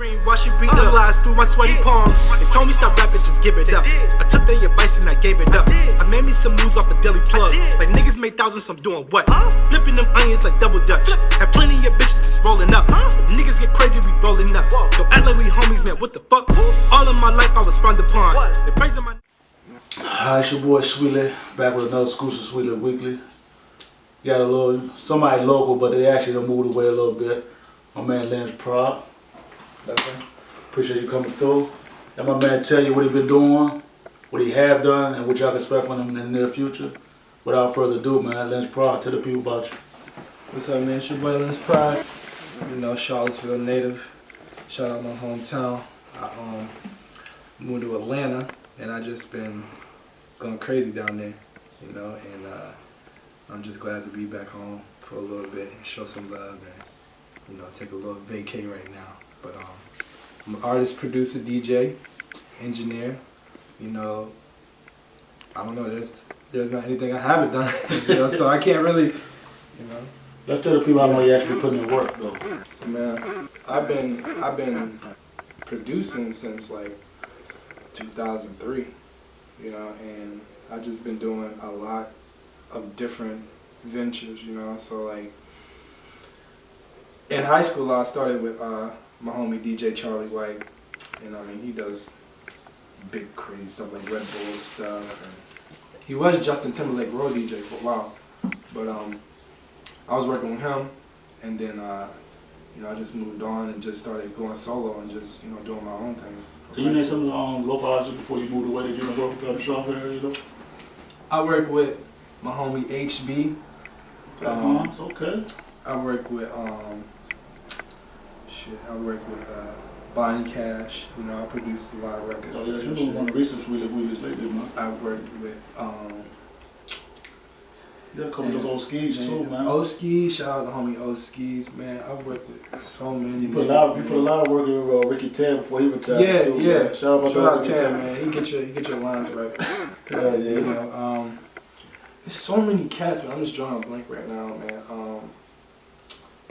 dream, watching breathe the lies through my sweaty palms. They told me stop rapping, just give it up. I took their advice and I gave it up. I made me some moves off a daily plug. Like niggas made thousands, I'm doing what? Flipping them onions like double dutch. Had plenty of bitches that's rolling up. If niggas get crazy, we rolling up. Don't act like we homies, man, what the fuck? All of my life I was frowned upon. They praising my... Hi, it's your boy Sweetly, back with another exclusive Sweetly Weekly. Got a little, somebody local, but they actually done moved away a little bit. My man LINZ PRAG. Appreciate you coming through. And my man tell you what he been doing, what he have done, and what y'all can expect from him in the near future. Without further ado, man, LINZ PRAG, tell the people about you. What's up, man? It's your boy LINZ PRAG. You know, Charlottesville native. Shout out my hometown. I moved to Atlanta, and I just been going crazy down there, you know, and I'm just glad to be back home for a little bit and show some love and, you know, take a little vacay right now. But I'm an artist, producer, DJ, engineer. You know, I don't know, there's not anything I haven't done, you know, so I can't really, you know. Let's tell the people how long you actually putting in work, though. Man, I've been producing since like 2003, you know, and I've just been doing a lot of different ventures, you know. So like in high school I started with my homie DJ Charlie White, and I mean he does big crazy stuff like Red Bull stuff, and he was Justin Timberlake road DJ for a while, but I was working with him, and then you know, I just moved on and just started going solo and just, you know, doing my own thing. Can you name some of the local artists before you moved away that you work with the Charlotte area, though? I work with my homie HB. Okay. I work with I work with Bonnie Cash. You know, I produced a lot of records. Oh yeah, you're doing one of the recent Sweetly Weeklies lately, man. I worked with you got a couple of those old skis too, man. Oskis, shout out to homie Oskis, man. I've worked with so many. You put a lot of work with Ricky Ted before he retired too. Yeah. Man. Shout out to Ted, man. He get your lines right. Yeah. You know, there's so many cats, man. I'm just drawing a blank right now, man.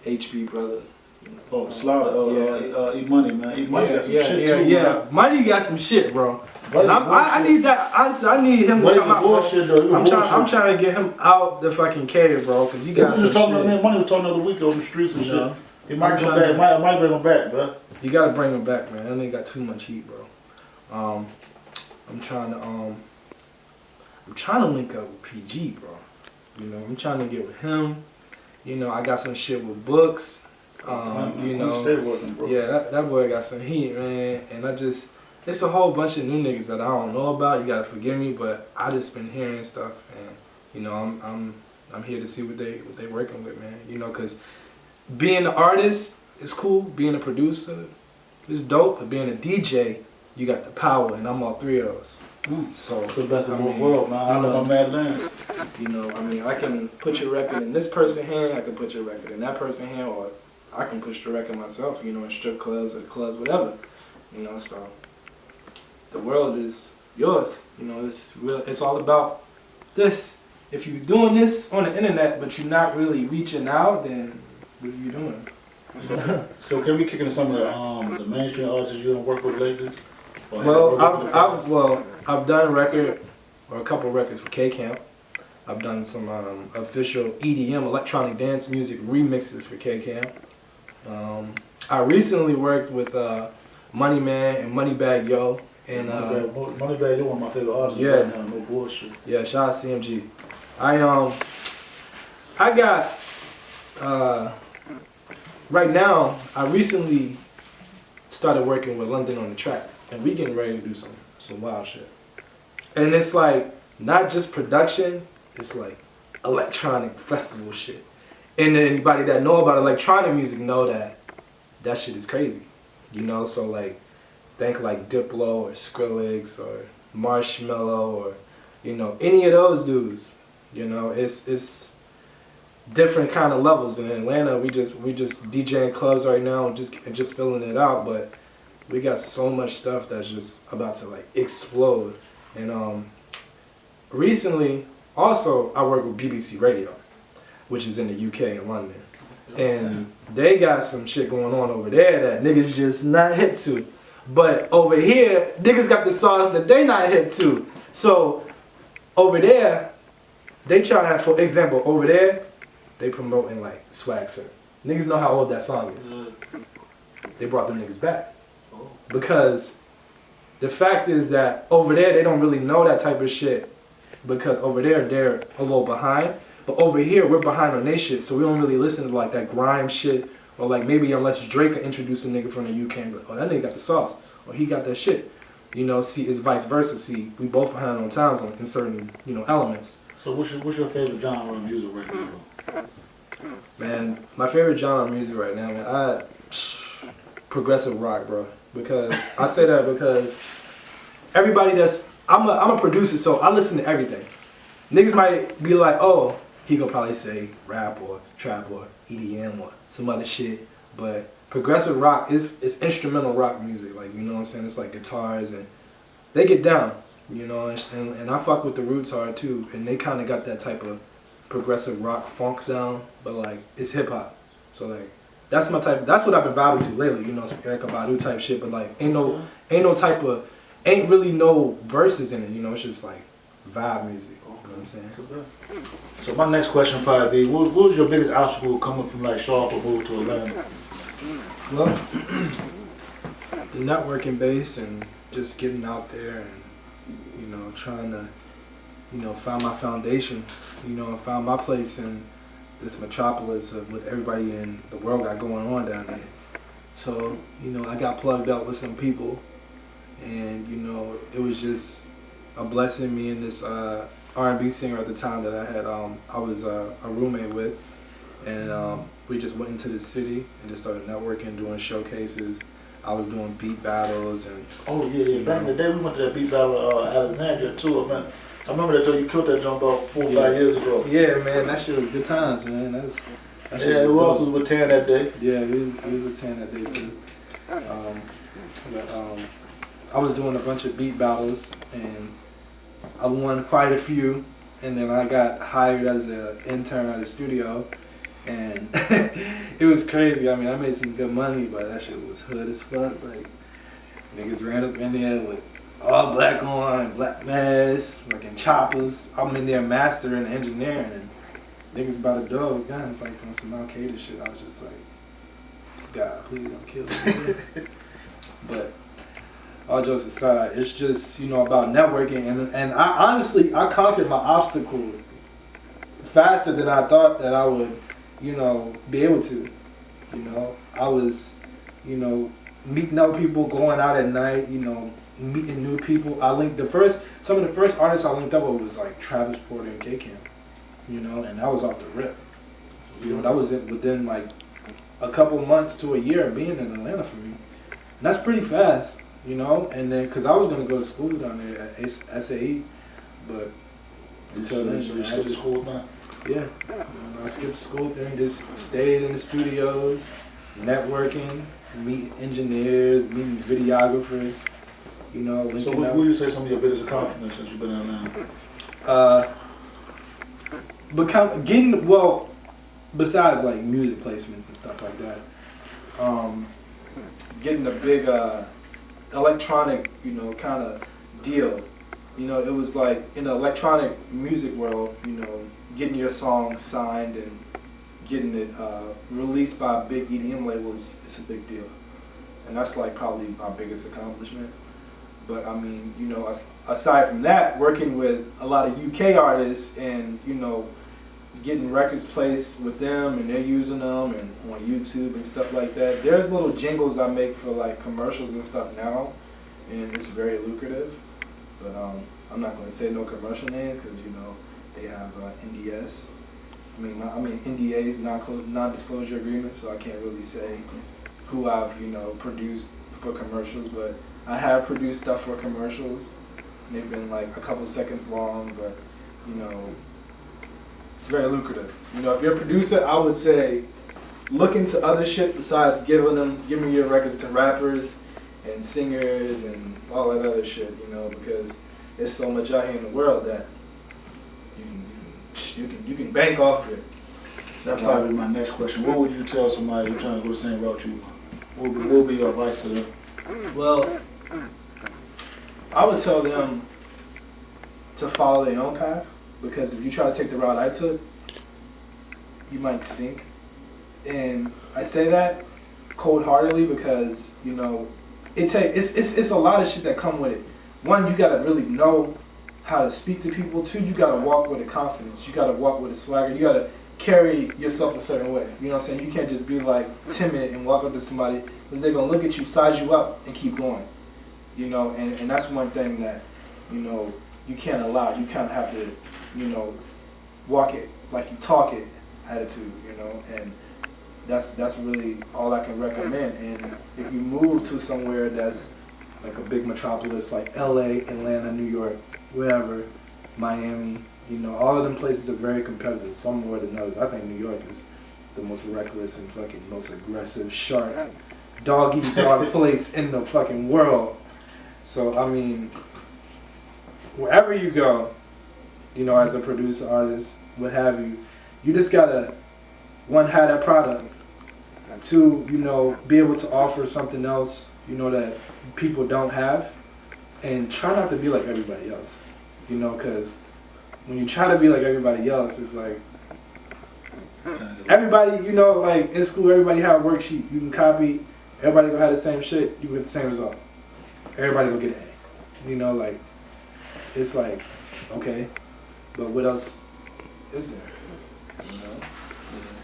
HB brother. You know, oh, Slaughter, E-Money, man. E-Money got some shit too, man. Money got some shit, bro. And I need that. Honestly, I need him to come out. Bullshit, though. I'm trying to get him out the fucking cave, bro, because he got some shit. Money was talking the other week on the streets and shit. He might come back. Might bring him back, bro. You gotta bring him back, man. That nigga got too much heat, bro. I'm trying to link up with PG, bro. You know, I'm trying to get with him. You know, I got some shit with Books. You know, stay working, bro. Yeah, that boy got some heat, man. And it's a whole bunch of new niggas that I don't know about. You gotta forgive me, but I just been hearing stuff, and you know, I'm here to see what they working with, man. You know, cause being an artist is cool. Being a producer is dope. But being a DJ, you got the power, and I'm all three of those. So it's the best of both worlds, man. I know my mad LINZ. You know, I mean, I can put your record in this person's hand. I can put your record in that person's hand, or I can push the record myself, you know, in strip clubs or clubs, whatever, you know. So the world is yours, you know. It's all about this. If you're doing this on the internet, but you're not really reaching out, then what are you doing? So can we kick into some of the mainstream artists you done work with lately? Well, I've done a record or a couple records for K-Camp. I've done some official EDM, electronic dance music remixes for K-Camp. I recently worked with Money Man and Moneybag Yo. And Moneybag Yo, one of my favorite artists. Yeah. Right now, no bullshit. Yeah, shout out CMG. I got right now. I recently started working with London on the Track, and we getting ready to do some wild shit. And it's like not just production. It's like electronic festival shit. And anybody that know about electronic music know that shit is crazy, you know. So like, think like Diplo or Skrillex or Marshmello or, you know, any of those dudes. You know, it's different kind of levels. In Atlanta, we just DJing clubs right now and just filling it out. But we got so much stuff that's just about to like explode. And recently, also I work with BBC Radio, which is in the UK in London. And they got some shit going on over there that niggas just not hip to. But over here, niggas got the sauce that they not hip to. So over there, they try to, for example, over there, they promoting like Swag Surf. Niggas know how old that song is. They brought them niggas back. Because the fact is that over there, they don't really know that type of shit. Because over there, they're a little behind. But over here, we're behind on they shit. So we don't really listen to like that grime shit. Or like maybe unless Drake introduced a nigga from the UK and be like, oh, that nigga got the sauce. Or he got that shit. You know, see, it's vice versa. See, we both behind on times in certain, you know, elements. So what's your favorite genre of music right now? Man, my favorite genre of music right now, man, progressive rock, bro. Because I say that because everybody I'm a producer, so I listen to everything. Niggas might be like, oh, he gonna probably say rap or trap or EDM or some other shit, but progressive rock is instrumental rock music, like, you know what I'm saying? It's like guitars and they get down, you know, and I fuck with the Roots hard too, and they kind of got that type of progressive rock funk sound, but like it's hip hop, so like that's my type. That's what I've been vibing to lately, you know, some Erykah Badu type shit, but like ain't really no verses in it, you know, it's just like vibe music. You know what I'm saying? So my next question probably be, what was your biggest obstacle coming from like Charlotte or move to Atlanta? Well, the networking base and just getting out there and, you know, trying to, you know, find my foundation, you know, and find my place in this metropolis of what everybody in the world got going on down there. So, you know, I got plugged up with some people and, you know, it was just a blessing. Me and this R&B singer at the time that I was a roommate with, and we just went into the city and just started networking, doing showcases. I was doing beat battles and back in the day we went to that beat battle Alexandria too, man. I remember that you killed that jump about 4 or 5 years ago. Yeah, man, that shit was good times, man. That shit who else was with 10 that day? Yeah, it was with 10 that day too. I was doing a bunch of beat battles and I won quite a few, and then I got hired as an intern at the studio, and it was crazy. I mean, I made some good money, but that shit was hood as fuck. Like, niggas ran up in there with all black on, black masks, fucking choppers. I'm in there mastering and engineering, and niggas about to dog guns, like on some Al Qaeda shit. I was just like, God, please don't kill me. But all jokes aside, it's just, you know, about networking, and I honestly, I conquered my obstacle faster than I thought that I would, you know, be able to. You know, I was, you know, meeting up people, going out at night, you know, meeting new people. Some of the first artists I linked up with was like Travis Porter and K-Camp, you know, and that was off the rip. You know, that was within like a couple months to a year of being in Atlanta for me. And that's pretty fast. You know, and then because I was gonna go to school down there at SAE, but until then, you skipped school now. Yeah, you know, I skipped school thing, just stayed in the studios, networking, meeting engineers, meeting videographers. You know, so what would you say some of your biggest accomplishments since you've been in Atlanta? Besides like music placements and stuff like that, getting a big electronic, you know, kind of deal. You know, it was like in the electronic music world, you know, getting your song signed and getting it released by a big EDM label is a big deal. And that's like probably my biggest accomplishment. But I mean, you know, aside from that, working with a lot of UK artists and, you know, getting records placed with them and they're using them and on YouTube and stuff like that. There's little jingles I make for like commercials and stuff now, and it's very lucrative. But I'm not going to say no commercial name because, you know, they have NDS. I mean NDAs, non-disclosure agreements, so I can't really say who I've, you know, produced for commercials. But I have produced stuff for commercials. They've been like a couple seconds long, but, you know, it's very lucrative. You know, if you're a producer, I would say look into other shit besides giving your records to rappers and singers and all that other shit, you know, because there's so much out here in the world that you can bank off of it. That's probably my next question. What would you tell somebody who's trying to go the same route you? What would be your advice to them? Well, I would tell them to follow their own path, because if you try to take the route I took, you might sink. And I say that cold-heartedly because, you know, it's a lot of shit that come with it. One, you gotta really know how to speak to people. Two, you gotta walk with a confidence. You gotta walk with a swagger. You gotta carry yourself a certain way. You know what I'm saying? You can't just be like timid and walk up to somebody, because they're gonna look at you, size you up, and keep going. You know, and that's one thing that, you know, you can't allow. You kind of have to, you know, walk it like you talk it attitude, you know, and that's really all I can recommend. And if you move to somewhere that's like a big metropolis like LA, Atlanta, New York, wherever, Miami, you know, all of them places are very competitive, some more than others. I think New York is the most reckless and fucking most aggressive, sharp, dog-eat-dog place in the fucking world. So, I mean, wherever you go, you know, as a producer, artist, what have you, you just gotta, one, have that product. Two, you know, be able to offer something else, you know, that people don't have. And try not to be like everybody else, you know, because when you try to be like everybody else, it's like, everybody, you know, like in school, everybody have a worksheet. You can copy, everybody gonna have the same shit, you get the same result. Everybody gonna get an A. You know, like, it's like, okay, but what else is there? You know?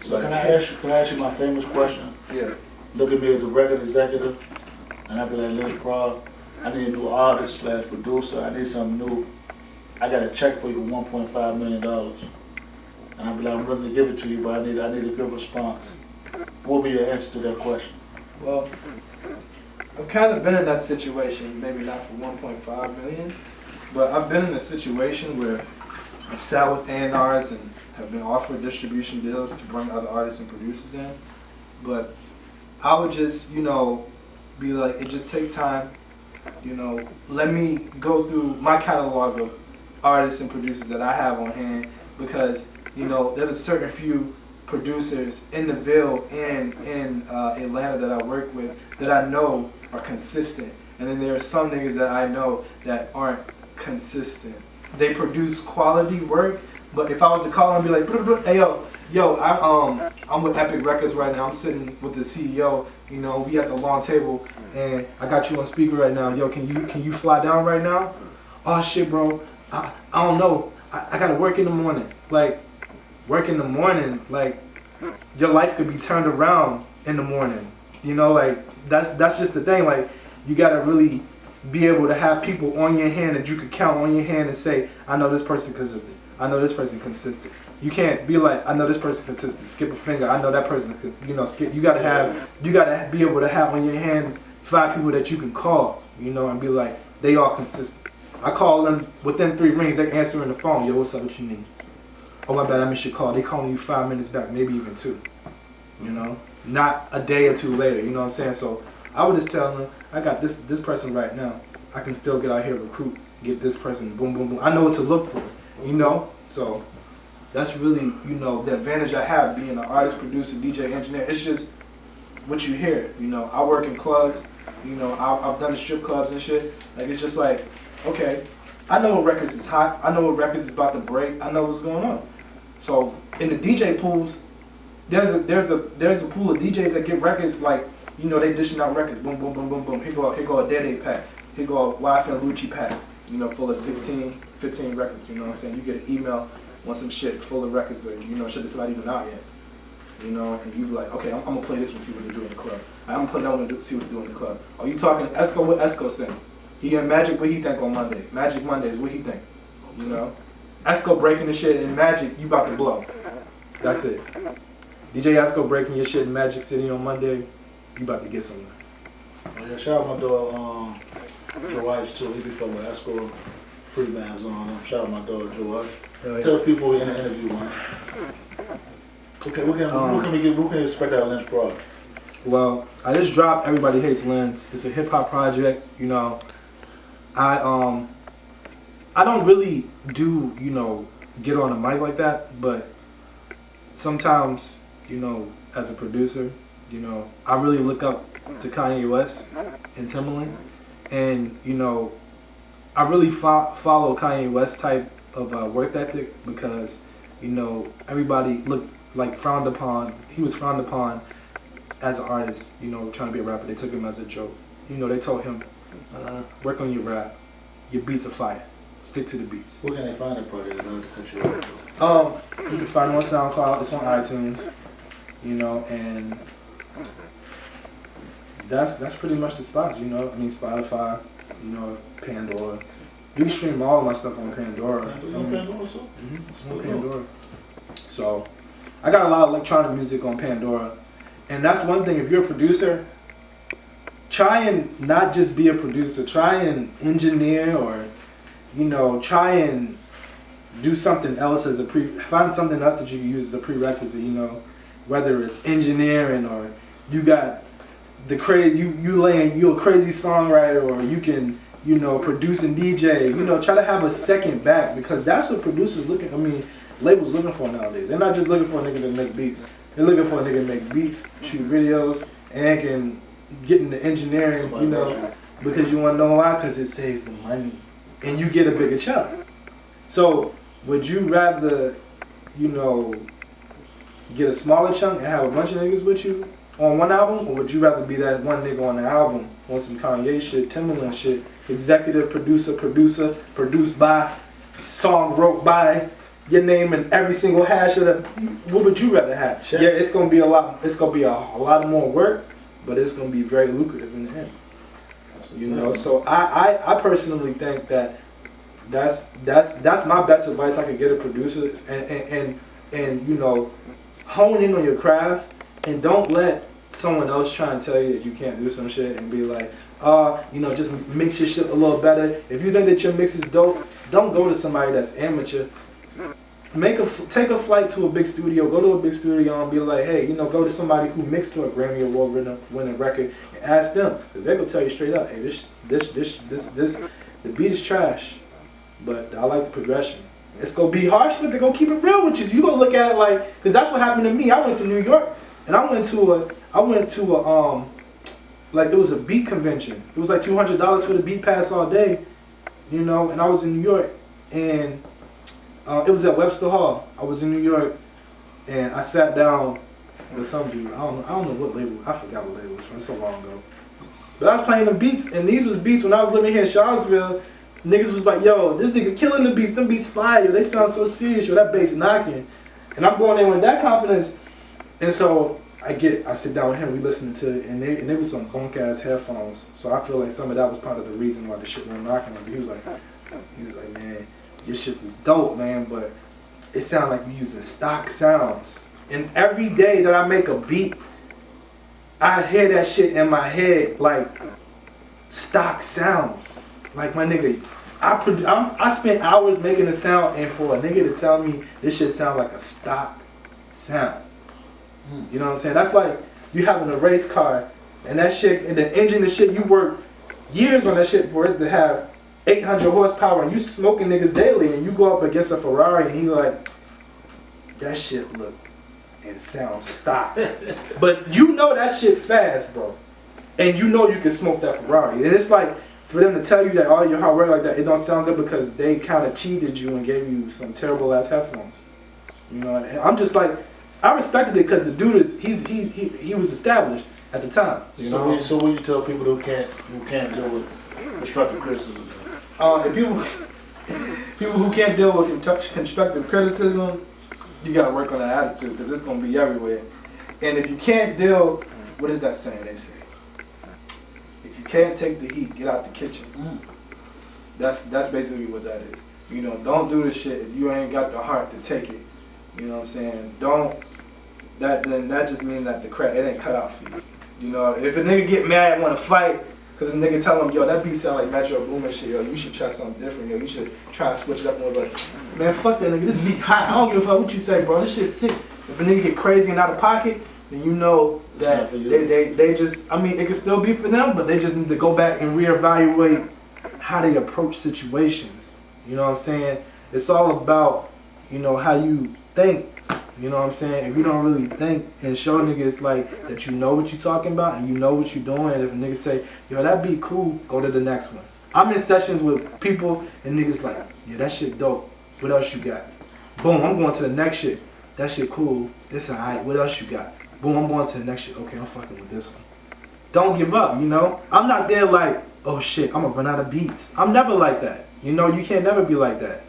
So can I ask you my famous question? Yeah. Look at me as a record executive, and I be like, LINZ PRAG, I need a new artist / producer, I need something new. I got a check for you for $1.5 million. And I be like, I'm willing to give it to you, but I need a good response. What will be your answer to that question? Well, I've kind of been in that situation, maybe not for 1.5 million, but I've been in a situation where I've sat with A&Rs and have been offered distribution deals to bring other artists and producers in. But I would just, you know, be like, it just takes time. You know, let me go through my catalog of artists and producers that I have on hand, because, you know, there's a certain few producers in the Ville and in Atlanta that I work with that I know are consistent. And then there are some niggas that I know that aren't consistent. They produce quality work, but if I was to call them and be like, hey yo, I'm with Epic Records right now. I'm sitting with the CEO. You know, we at the long table, and I got you on speaker right now. Yo, can you fly down right now? Oh shit, bro. I don't know. I gotta work in the morning. Like, work in the morning. Like, your life could be turned around in the morning. You know, like that's just the thing. Like, you gotta really be able to have people on your hand that you could count on your hand and say, I know this person consistent. I know this person consistent. You can't be like, I know this person consistent. Skip a finger. I know that person. You know, skip. You gotta be able to have on your hand 5 people that you can call. You know, and be like, they all consistent. I call them within 3 rings. They answering the phone. Yo, what's up? What you need? Oh my bad, I missed your call. They calling you 5 minutes back, maybe even 2. You know, not a day or 2 later. You know what I'm saying? So I would just tell them, I got this person right now. I can still get out here, recruit, get this person. Boom, boom, boom. I know what to look for. You know, so that's really, you know, the advantage I have being an artist, producer, DJ, engineer. It's just what you hear. You know, I work in clubs. You know, I've done the strip clubs and shit. Like, it's just like, okay, I know what records is hot. I know what records is about to break. I know what's going on. So in the DJ pools, there's a pool of DJs that give records like, you know, they dishing out records. Boom, boom, boom, boom, boom. Here go a Dead pack. Here go a Wife and Lucci pack. You know, full of 16, 15 records. You know what I'm saying? You get an email, want some shit full of records that, you know, shit that's not even out yet. You know, and you be like, okay, I'm gonna play this one, see what they do in the club. I'm gonna play that one, see what they do in the club. Are you talking Esco? What Esco saying? He in Magic, what he think on Monday? Magic Mondays, what he think? You know? Esco breaking the shit in Magic, you about to blow. That's it. DJ Esco breaking your shit in Magic City on Monday, you about to get somewhere. Oh, yeah, shout out my dog, Joe Ice too. He be fucking with Esco free bands on him. Shout out my dog Joe Ice. Yeah. Tell people in the interview, man. Okay, what can we expect out of LINZ PRAG? Well, I just dropped Everybody Hates LINZ. It's a hip hop project, you know. I don't really do, you know, get on the mic like that, but sometimes, you know, as a producer, you know, I really look up to Kanye West and Timbaland, and you know, I really follow Kanye West type of work ethic because, you know, everybody looked like frowned upon. He was frowned upon as an artist, you know, trying to be a rapper. They took him as a joke. You know, they told him, work on your rap. Your beats are fire. Stick to the beats. Where can they find that project in order to cut you off? You can find it on SoundCloud. It's on iTunes. You know, and that's pretty much the spots. You know, I mean Spotify. You know, Pandora. You can stream all of my stuff on Pandora. Pandora, so? Mm-hmm. On Pandora. So, I got a lot of electronic music on Pandora, and that's one thing. If you're a producer, try and not just be a producer. Try and engineer, or you know, try and do something else as a find something else that you can use as a prerequisite. You know, whether it's engineering or you got the you're a crazy songwriter, or you can, you know, produce and DJ. You know, try to have a second back, because that's what producers labels looking for nowadays. They're not just looking for a nigga to make beats. They're looking for a nigga to make beats, shoot videos, and can get into engineering, you know, because you want to know why? Because it saves them money, and you get a bigger chunk. So, would you rather, you know, get a smaller chunk and have a bunch of niggas with you on one album, or would you rather be that one nigga on the album on some Kanye shit, Timbaland shit, executive producer, produced by, song wrote by, your name in every single hash of the? What would you rather have? Sure. Yeah, it's gonna be a lot. It's gonna be a lot more work, but it's gonna be very lucrative in the end. You know, so I personally think that that's my best advice I could get a producer, and you know, hone in on your craft, and don't let someone else try and tell you that you can't do some shit and be like, you know, just mix your shit a little better. If you think that your mix is dope, don't go to somebody that's amateur. Take a flight to a big studio, go to a big studio and be like, hey, you know, go to somebody who mixed to a Grammy Award winning record and ask them, because they're gonna tell you straight up, hey, this, the beat is trash, but I like the progression. It's gonna be harsh, but they're gonna keep it real with you. So you gonna look at it like, because that's what happened to me. I went to New York and I went to a like, it was a beat convention. It was like $200 for the beat pass all day, you know, and I was in New York, and it was at Webster Hall. I was in New York, and I sat down with some dude. I don't know what label. I forgot what label it was from, so long ago. But I was playing the beats, and these was beats when I was living here in Charlottesville. Niggas was like, yo, this nigga killing the beats. Them beats fire. They sound so serious. Yo, that bass knocking. And I'm going in with that confidence. And so I sit down with him. We listening to it, and it was some bunk ass headphones. So I feel like some of that was part of the reason why the shit went knocking. He was like, man, your shit is dope, man, but it sounds like you're using stock sounds. And every day that I make a beat, I hear that shit in my head like stock sounds. Like, my nigga, I spent hours making a sound, and for a nigga to tell me this shit sound like a stock sound. You know what I'm saying? That's like you having a race car, and that shit, and the engine and shit, you work years on that shit for it to have 800 horsepower, and you smoking niggas daily, and you go up against a Ferrari, and he like, that shit look and sound stock. But you know that shit fast, bro. And you know you can smoke that Ferrari. And it's like, for them to tell you that all your hard work like that, it don't sound good because they kind of cheated you and gave you some terrible ass headphones. You know, and I'm just like, I respected it because the dude he was established at the time. You know? So what you tell people who can't deal with constructive criticism? And people who can't deal with constructive criticism, you gotta work on that attitude, because it's gonna be everywhere. And if you can't deal, what is that saying they say? If you can't take the heat, get out the kitchen. That's basically what that is. You know, don't do the shit if you ain't got the heart to take it. You know what I'm saying? Then that just means that it ain't cut out for you. You know, if a nigga get mad and wanna fight, because a nigga tell him, yo, that beat sound like Metro Boomin shit, yo, you should try something different, yo, you should try and switch it up more. Like, man, fuck that nigga, this beat hot, I don't give a fuck what you say, bro, this shit's sick. If a nigga get crazy and out of pocket, then you know that they just, I mean, it can still be for them, but they just need to go back and reevaluate how they approach situations. You know what I'm saying? It's all about, you know, how you think You know what I'm saying? If you don't really think and show niggas like that you know what you talking about and you know what you doing, and if a nigga say, yo, that beat cool, go to the next one. I'm in sessions with people and niggas like, yeah, that shit dope. What else you got? Boom, I'm going to the next shit. That shit cool. It's alright. What else you got? Boom, I'm going to the next shit. Okay, I'm fucking with this one. Don't give up, you know? I'm not there like, oh shit, I'm gonna run out of beats. I'm never like that. You know, you can't never be like that.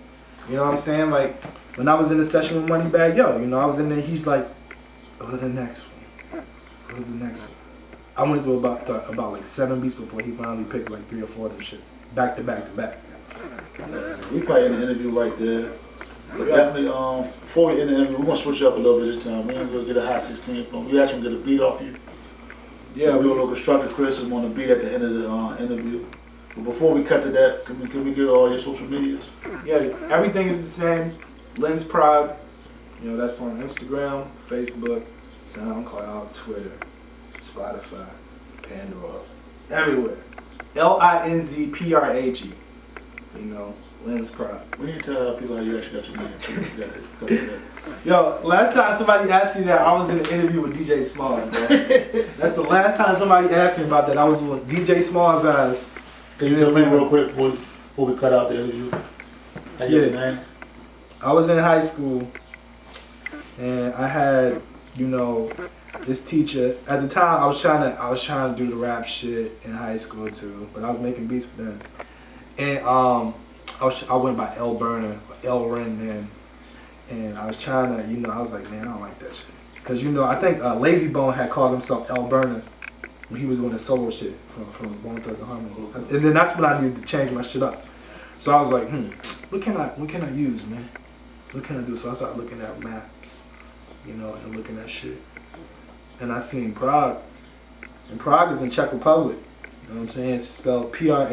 You know what I'm saying? Like, when I was in the session with Moneybagg Yo, you know, I was in there, he's like, go to the next one. Go to the next one. I went through about like 7 beats before he finally picked like 3 or 4 of them shits. Back to back to back. We probably in an interview right there. But definitely, before we end the interview, we're gonna switch it up a little bit this time. We're gonna go get a high 16 from. We actually gonna get a beat off you. Yeah, we'll do a little constructive criticism on the beat at the end of the interview. But before we cut to that, can we get all your social medias? Yeah, everything is the same. LINZ PRAG, you know, that's on Instagram, Facebook, SoundCloud, Twitter, Spotify, Pandora, everywhere. LINZ PRAG. You know, LINZ PRAG. We need to tell people how you actually got your name. Yo, last time somebody asked me that, I was in an interview with DJ Smalls, bro. That's the last time somebody asked me about that. I was with DJ Smalls' eyes. Can you tell me real quick before we cut out the interview? Your name? I was in high school, and I had, you know, this teacher. At the time, I was trying to do the rap shit in high school too, but I was making beats for them. And I went by L Burner, L Ren then, and I was trying to, you know, I was like, man, I don't like that shit, cause you know, I think Lazy Bone had called himself L Burner when he was doing the solo shit from Bone Thugs and Harmony, and then that's when I needed to change my shit up. So I was like, what can I use, man? What can I do? So I started looking at maps, you know, and looking at shit. And I seen Prague. And Prague is in Czech Republic. You know what I'm saying? It's spelled Prague.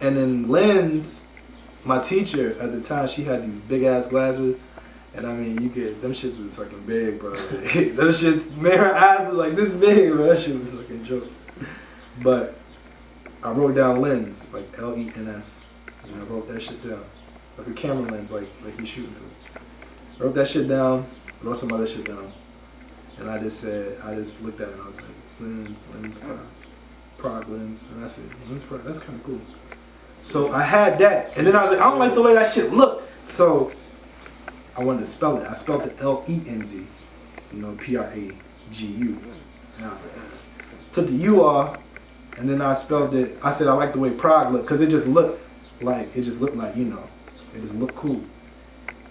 And then LINZ, my teacher at the time, she had these big ass glasses. And I mean, them shits was fucking big, bro. Like, them shits made her eyes look like this big, bro. That shit was fucking joke. But I wrote down LINZ, like LENS. And I wrote that shit down. Like a camera lens, like he's shooting to. Wrote that shit down, wrote some other shit down. And I just looked at it and I was like, LINZ Prag LINZ. And I said, LINZ Prag, that's kind of cool. So I had that. And then I was like, I don't like the way that shit looked. So I wanted to spell it. I spelled it LENZ, you know, PRAGU. And I was like, took the U off, and then I spelled it. I said I like the way Prague looked, because it just looked like, you know, it just looked cool.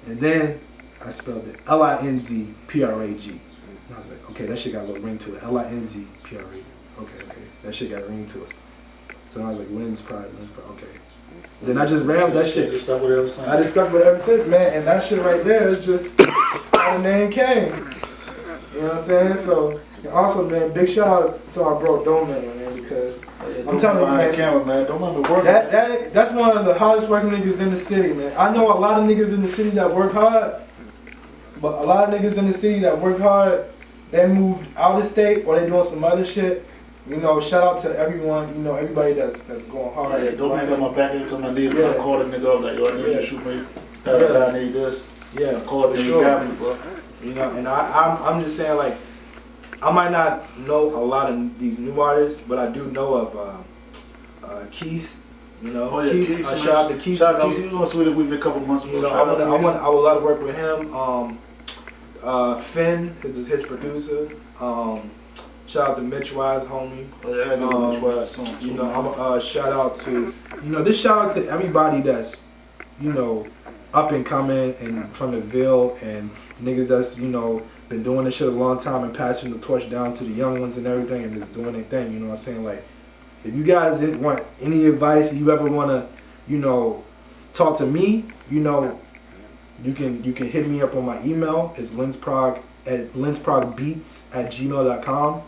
And then I spelled it LINZ PRAG. And I was like, okay, that shit got a little ring to it. LINZ PRAG. Okay, that shit got a ring to it. So I was like, LINZ Prag, okay. Then I just ran with that shit. I just stuck with it ever since, man. And that shit right there is just how the name came. You know what I'm saying? So, and also, man, big shout out to our bro Doman, man, because I'm telling you, man, camera, man. Don't let me work. That's one of the hardest working niggas in the city, man. I know a lot of niggas in the city that work hard, but a lot of niggas in the city that work hard, they moved out of state or they doing some other shit. You know, shout out to everyone, you know, everybody that's going hard. Yeah, don't hang on my back every time I need to call the nigga up like, yo, I need you to shoot me. I need this. Yeah, call the nigga, got me, bro. You know, and I'm just saying, like, I might not know a lot of these new artists, but I do know of Keith. You know, Keith. Shout out to Keith. Shout out to Keith. He was on Sweetie Week a couple months ago. You know, I would love to work with him. Finn is his producer. Shout out to Mitch Wise, homie. Oh, yeah, I know Mitch Wise song too. You know, I'm shout out to, you know, this shout out to everybody that's, you know, up and coming and from the Ville and niggas that's, you know, been doing this shit a long time and passing the torch down to the young ones and everything and just doing their thing. You know what I'm saying? Like, if you guys want any advice, if you ever want to, you know, talk to me, you know, you can hit me up on my email. It's linzprag at linzpragbeats@gmail.com.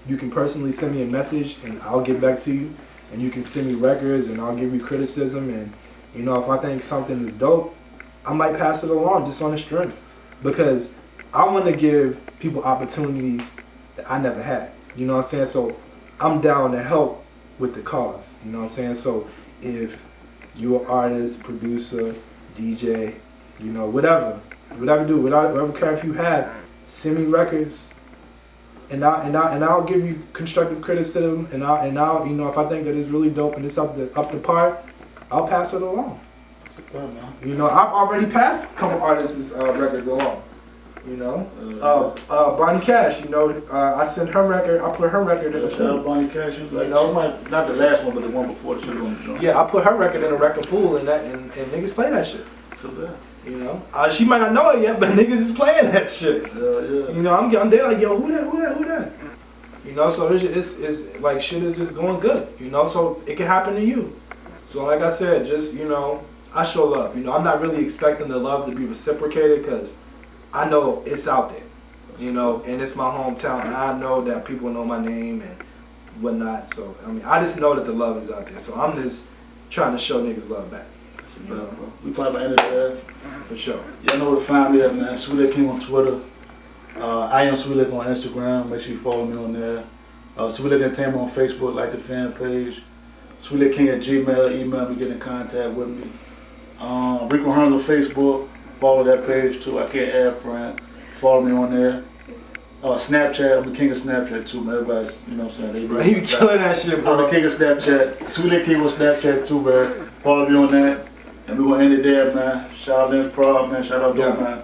You can personally send me a message and I'll get back to you. And you can send me records and I'll give you criticism. And, you know, if I think something is dope, I might pass it along just on the strength. Because I want to give people opportunities that I never had. You know what I'm saying? So I'm down to help with the cause. You know what I'm saying? So if you're an artist, producer, DJ, you know, whatever, whatever craft you have, send me records, and I'll give you constructive criticism, and I'll you know, if I think that it's really dope and it's up to par, I'll pass it along. Superb, man. You know, I've already passed a couple artists' records along. You know, Bonnie Cash. You know, I sent her record. I put her record in the Shout out pool. Bonnie Cash. Like, You know? she might, not the last one, but the one before she was on the joint. Yeah, I put her record in a record pool, and niggas play that shit. Superb. You know, she might not know it yet, but niggas is playing that shit. Yeah, yeah. You know, I'm there like, yo, who that? You know, so it's like shit is just going good. You know, so it can happen to you. So like I said, just, you know, I show love. You know, I'm not really expecting the love to be reciprocated because I know it's out there. You know, and it's my hometown, and I know that people know my name and whatnot. So I mean, I just know that the love is out there. So I'm just trying to show niggas love back. You know, We probably ended that. for sure. Y'all know where to find me at, man. Sweet King on Twitter. I am Sweet on Instagram. Make sure you follow me on there. Sweet Entertainment on Facebook, like the fan page. Sweet King at Gmail, email me, get in contact with me. Rico Hearns on Facebook. Follow that page too. I can't add friend. Follow me on there. Snapchat, I'm the king of Snapchat too, man. Everybody's, you know what I'm saying? Bro, he be killing that shit, I'm bro. the king of Snapchat. Sweet King on Snapchat too, man. Follow me on that. And we're gonna end it there, man. Shout out LINZ PRAG, man. Shout out Dope, man.